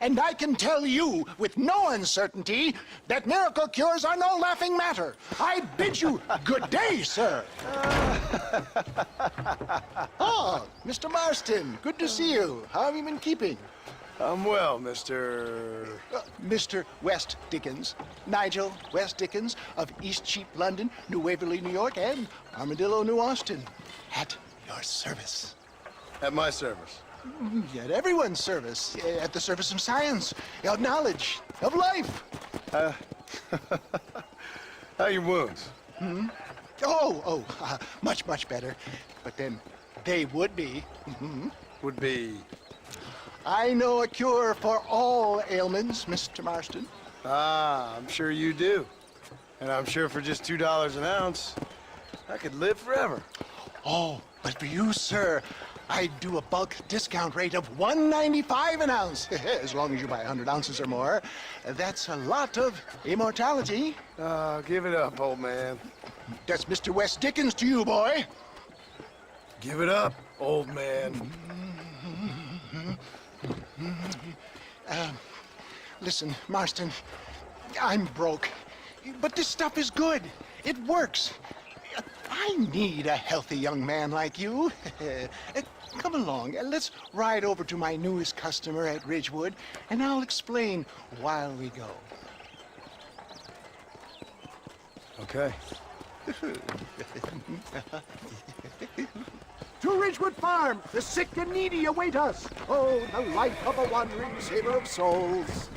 And I can tell you with no uncertainty that miracle cures are no laughing matter. I bid you good day, sir. Oh, Mr. Marston, good to see you. How have you been keeping? I'm well, Mr. Mr. West Dickens, Nigel West Dickens of East Cheap, London, New Waverly, New York, and Armadillo, New Austin. At your service. At my service. At everyone's service. At the service of science, of knowledge, of life. How are your wounds? Much, much better. But then they would be. Would be... I know a cure for all ailments, Mr. Marston. Ah, I'm sure you do. And I'm sure for just $2 an ounce, I could live forever. Oh, but for you, sir, I'd do a bulk discount rate of $1.95 an ounce, as long as you buy 100 ounces or more. That's a lot of immortality. Give it up, old man. That's Mr. West Dickens to you, boy. Give it up, old man. Listen, Marston, I'm broke, but this stuff is good. It works. I need a healthy young man like you. Come along, let's ride over to my newest customer at Ridgewood, and I'll explain while we go. Okay. To Ridgewood Farm, the sick and needy await us. Oh, the life of a wandering saver of souls.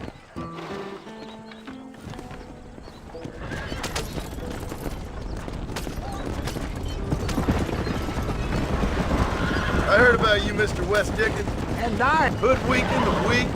I heard about you, Mr. West Dickens. And I, Hoodwinking the weak,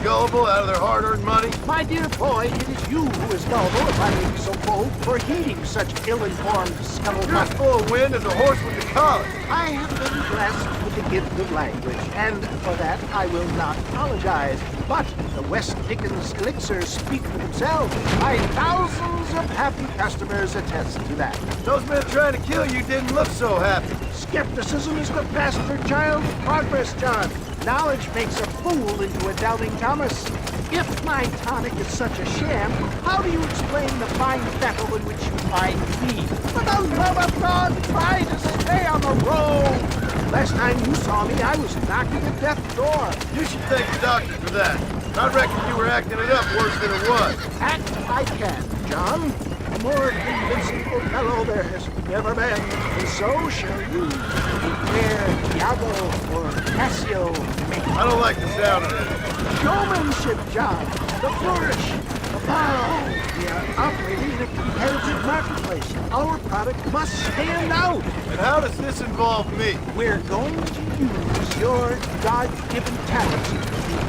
gullible out of their hard-earned money. my dear boy, it is you who is gullible, if I may be so bold, for heeding such ill-informed You're scuttlebutt. as full of wind as a horse with the collar. I have been blessed with the gift of language, and for that I will not apologize. But the West Dickens elixirs speak for themselves. My thousands of happy customers attest to that. Those men trying to kill you didn't look so happy. Skepticism is the bastard child of progress, John. Knowledge makes a fool into a doubting Thomas. If my tonic is such a sham, how do you explain the fine fettle in which you find me? For the love of God, try to stay on the road! Last time you saw me, I was knocking at death's door. You should thank the doctor for that. I reckon you were acting it up worse than it was. Act I can, John. A more convincing fellow there has never been, and so shall you. Declare Iago or Cassio. I don't like the sound of it. Showmanship, John. The flourish. The bow. We are operating in a competitive marketplace. Our product must stand out. And how does this involve me? We're going to use your God-given talents to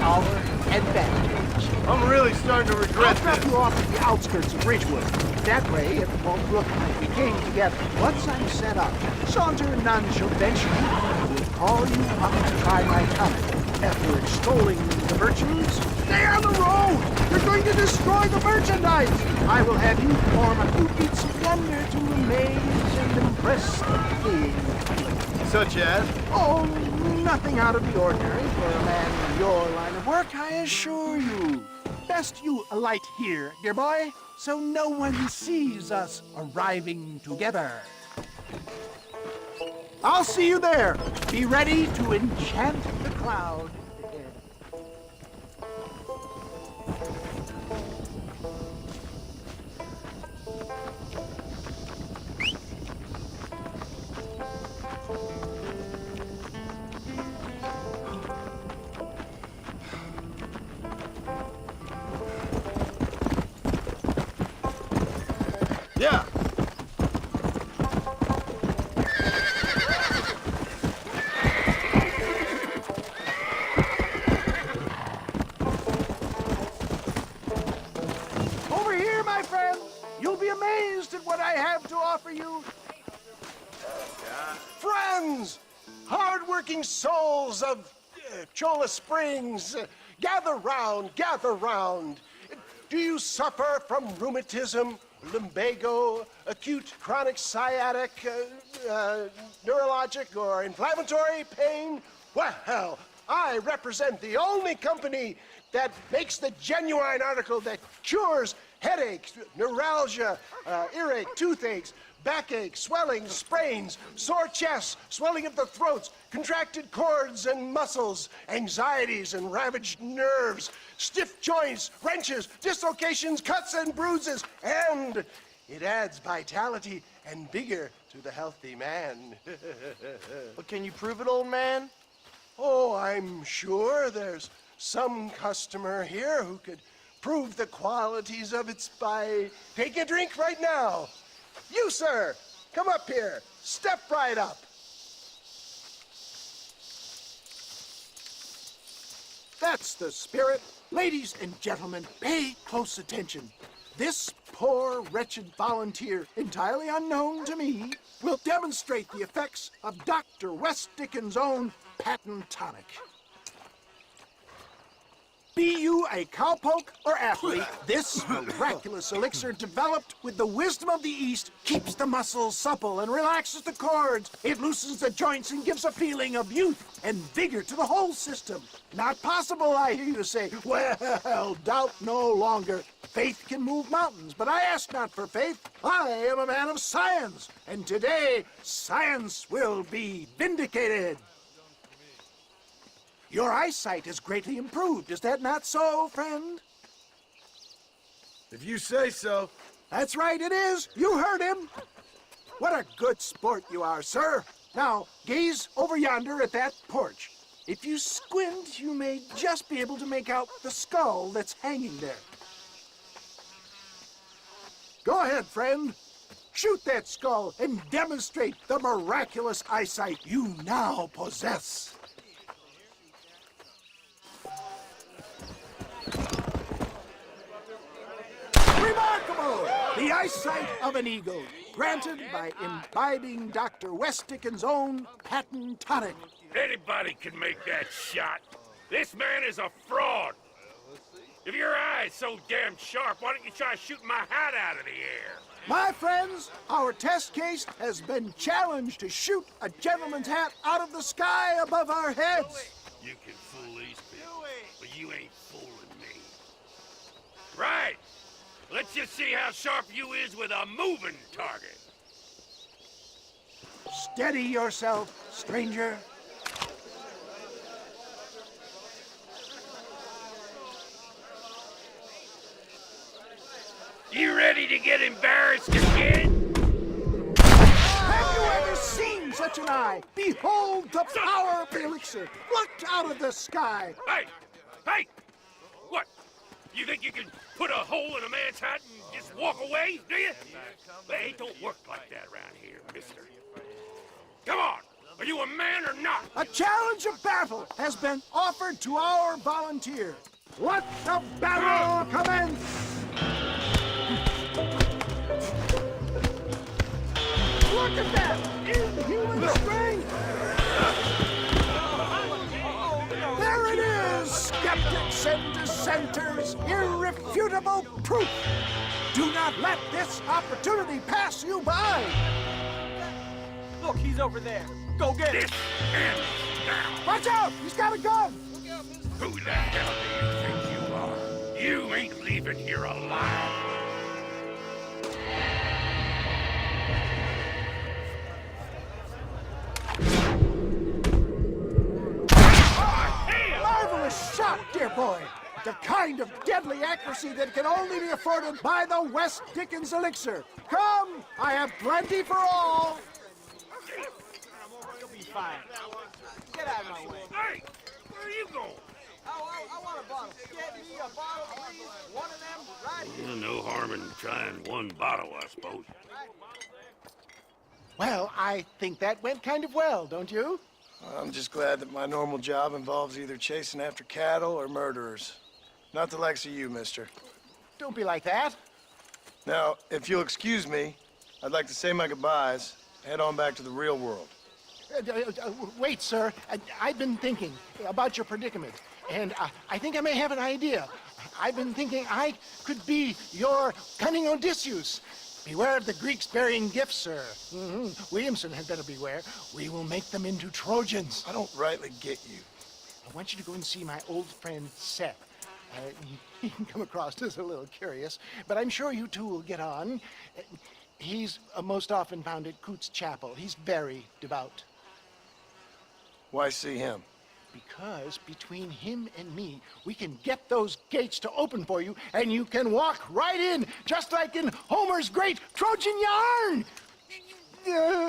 our advantage. I'm really starting to I'll regret drop this. you off at the outskirts of Ridgewood. That way, it won't look like we came together. Once I'm set up, saunter non-conventionally. We'll call you up to try my tonic. After extolling the virtues, stay on the road! You're going to destroy the merchandise! I will have you perform a few feats of wonder to amaze and impress the king. Such as? Oh, nothing out of the ordinary for a man in your line of work, I assure you. Best you alight here, dear boy, so no one sees us arriving together. I'll see you there. Be ready to enchant the crowd. Yeah. Over here, my friends. You'll be amazed at what I have to offer you. Friends, hard-working souls of Cholla Springs, gather round, gather round. Do you suffer from rheumatism, lumbago, acute chronic sciatic, neurologic, or inflammatory pain? Well, I represent the only company that makes the genuine article that cures headaches, neuralgia, earache, toothaches, backache, swelling, sprains, sore chests, swelling of the throats, contracted cords and muscles, anxieties and ravaged nerves, stiff joints, wrenches, dislocations, cuts and bruises, and it adds vitality and vigor to the healthy man. But can you prove it, old man? Oh, I'm sure there's some customer here who could prove the qualities of it by taking a drink right now. You, sir, come up here. Step right up. That's the spirit. Ladies and gentlemen, pay close attention. This poor, wretched volunteer, entirely unknown to me, will demonstrate the effects of Dr. West Dickens' own patent tonic. Be you a cowpoke or athlete, this miraculous elixir developed with the wisdom of the East keeps the muscles supple and relaxes the cords. It loosens the joints and gives a feeling of youth and vigor to the whole system. Not possible, I hear you say. Well, doubt no longer. Faith can move mountains, but I ask not for faith. I am a man of science, and today science will be vindicated. Your eyesight is greatly improved. Is that not so, friend? If you say so. That's right, it is. You heard him. What a good sport you are, sir. Now, gaze over yonder at that porch. If you squint, you may just be able to make out the skull that's hanging there. Go ahead, friend. Shoot that skull and demonstrate the miraculous eyesight you now possess. Remarkable! The eyesight of an eagle, granted by imbibing Dr. West Dickens' own patent tonic. Anybody can make that shot. This man is a fraud. If your eye's so damn sharp, why don't you try shooting my hat out of the air? My friends, our test case has been challenged to shoot a gentleman's hat out of the sky above our heads. You can fool these people, but you ain't fooling me. Right. Let's just see how sharp you is with a moving target. Steady yourself, stranger. You ready to get embarrassed again? Have you ever seen such an eye? Behold the power of the elixir, plucked out of the sky. Hey! Hey! What? You think you can put a hole in a man's hat and just walk away, do you? They don't work like that around here, mister. Come on! Are you a man or not? A challenge of battle has been offered to our volunteer. Let the battle commence! Look at that! Inhuman strength! There it is! Skeptics and dissenters! Irrefutable proof! Do not let this opportunity pass you by! Look, he's over there. Go get him. This ends now. Watch out! He's got a gun! Who the hell do you think you are? You ain't leaving here alive. Marvelous shot, dear boy! The kind of deadly accuracy that can only be afforded by the West Dickens elixir. Come! I have plenty for all! You'll be fine. Get out of my way. Hey! Where are you going? I want a bottle. Get me a bottle, please. One of them right here. No harm in trying one bottle, I suppose. Well, I think that went kind of well, don't you? I'm just glad that my normal job involves either chasing after cattle or murderers. Not the likes of you, mister. Don't be like that. Now, if you'll excuse me, I'd like to say my goodbyes, head on back to the real world. Wait, sir. I've been thinking about your predicament, and I think I may have an idea. I've been thinking I could be your cunning Odysseus. Beware of the Greeks burying gifts, sir. Williamson had better beware. We will make them into Trojans. I don't rightly get you. I want you to go and see my old friend Seth. He can come across as a little curious, but I'm sure you two will get on. He's most often found at Coots Chapel. He's very devout. Why see him? Because between him and me, we can get those gates to open for you, and you can walk right in, just like in Homer's great Trojan yarn!